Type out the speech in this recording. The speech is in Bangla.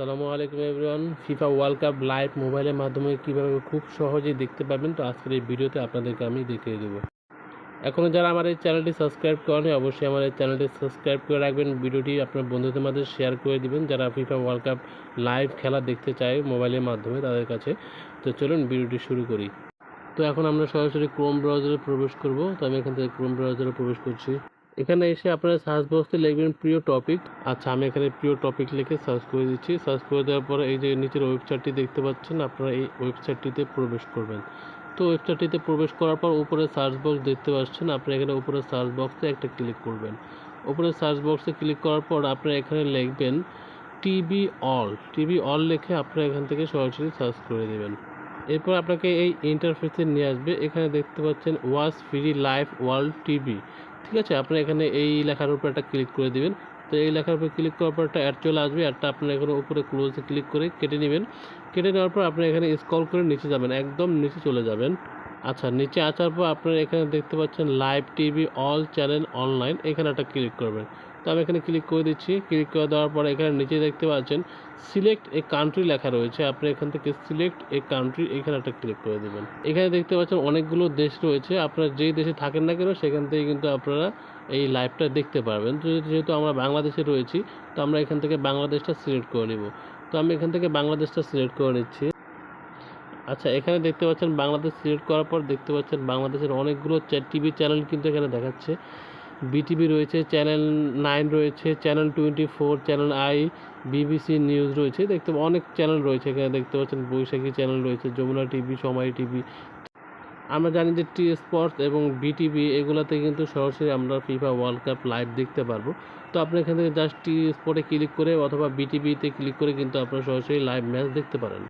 আসসালামু আলাইকুম everyone. FIFA world cup live মোবাইলের মাধ্যমে কীভাবে খুব সহজেই দেখতে পাবেন, তো আজকের এই ভিডিওতে আপনাদেরকে আমি দেখিয়ে দেবো। এখনও যারা আমার এই চ্যানেলটি সাবস্ক্রাইব করেনি, অবশ্যই আমার এই চ্যানেলটি সাবস্ক্রাইব করে রাখবেন। ভিডিওটি আপনার বন্ধুদের মাঝে শেয়ার করে দিবেন যারা ফিফা ওয়ার্ল্ড কাপ লাইভ খেলা দেখতে চায় মোবাইলের মাধ্যমে তাদের কাছে। তো চলুন ভিডিওটি শুরু করি। তো এখন আমরা সরাসরি ক্রোম ব্রাউজারে প্রবেশ করব। তো আমি এখান থেকে ক্রোম ব্রাউজারে প্রবেশ করছি। এখানে এসে আপনারা সার্চ বক্সে লিখবেন প্রিয় টপিক। আচ্ছা, আমি এখানে প্রিয় টপিক লিখে সার্চ করে দিচ্ছি। সার্চ করে দেওয়ার পরে এই যে নিচের ওয়েবসাইটটি দেখতে পাচ্ছেন, আপনারা এই ওয়েবসাইটটিতে প্রবেশ করবেন। তো ওয়েবসাইটটিতে প্রবেশ করার পর উপরে সার্চ বক্স দেখতে পাচ্ছেন, আপনি এখানে উপরে সার্চ বক্সে একটা ক্লিক করবেন। উপরে সার্চ বক্সে ক্লিক করার পর আপনারা এখানে লিখবেন টিভি অল লিখে আপনারা এখান থেকে সরাসরি সার্চ করে দেবেন। এরপর আপনাকে এই ইন্টারফেসে নিয়ে আসবে। এখানে দেখতে পাচ্ছেন watch free live world TV. ঠিক আছে, আপনি এখানে এই লেখার উপর একটা ক্লিক করে দিবেন। তো এই লেখার উপর ক্লিক করার পর একটা অ্যাড চলে আসবে। অ্যাডটা আপনার এখানে উপরে ক্লোজে ক্লিক করে কেটে নেবেন। কেটে নেওয়ার পর আপনি এখানে স্ক্রল করে নিচে যাবেন, একদম নিচে চলে যাবেন। আচ্ছা, নিচে আসার পর আপনারা এখানে দেখতে পাচ্ছেন live TV all channel online, এখানে একটা ক্লিক করবেন। তো আমি এখানে ক্লিক করে দিচ্ছি। ক্লিক করে দেওয়ার পরে এখানে নিচে দেখতে পাচ্ছেন সিলেক্ট এ কান্ট্রি লেখা রয়েছে, আপনি এখান থেকে সিলেক্ট এ কান্ট্রি এখানে একটা ক্লিক করে দেবেন। এখানে দেখতে পাচ্ছেন অনেকগুলো দেশ রয়েছে, আপনারা যেই দেশে থাকেন না কেন সেখান থেকে কিন্তু আপনারা এই লাইভটা দেখতে পারবেন। তো যেহেতু আমরা বাংলাদেশে রয়েছি, তো আমরা এখান থেকে বাংলাদেশটা সিলেক্ট করে নিব। তো আমি এখান থেকে বাংলাদেশটা সিলেক্ট করে নিচ্ছি। আচ্ছা, এখানে দেখতে পাচ্ছেন বাংলাদেশ সিলেক্ট করার পর দেখতে পাচ্ছেন বাংলাদেশের অনেকগুলো টিভি চ্যানেল কিন্তু এখানে দেখাচ্ছে। বিটিভি রয়েছে, চ্যানেল 9 রয়েছে, channel 24, channel I, BBC news রয়েছে। অনেক চ্যানেল রয়েছে এখানে দেখতে পাচ্ছেন। বৈশাখী চ্যানেল রয়েছে, যমুনা টিভি, সময় টিভি। আমরা জানি যে টি স্পোর্টস এবং বিটিভি এগুলাতে কিন্তু সরাসরি আমরা ফিফা ওয়ার্ল্ড কাপ লাইভ দেখতে পারবো। তো আপনি এখান থেকে জাস্ট টি স্পোর্টে ক্লিক করে অথবা বিটিভিতে ক্লিক করে কিন্তু আপনারা সরাসরি লাইভ ম্যাচ দেখতে পারেন।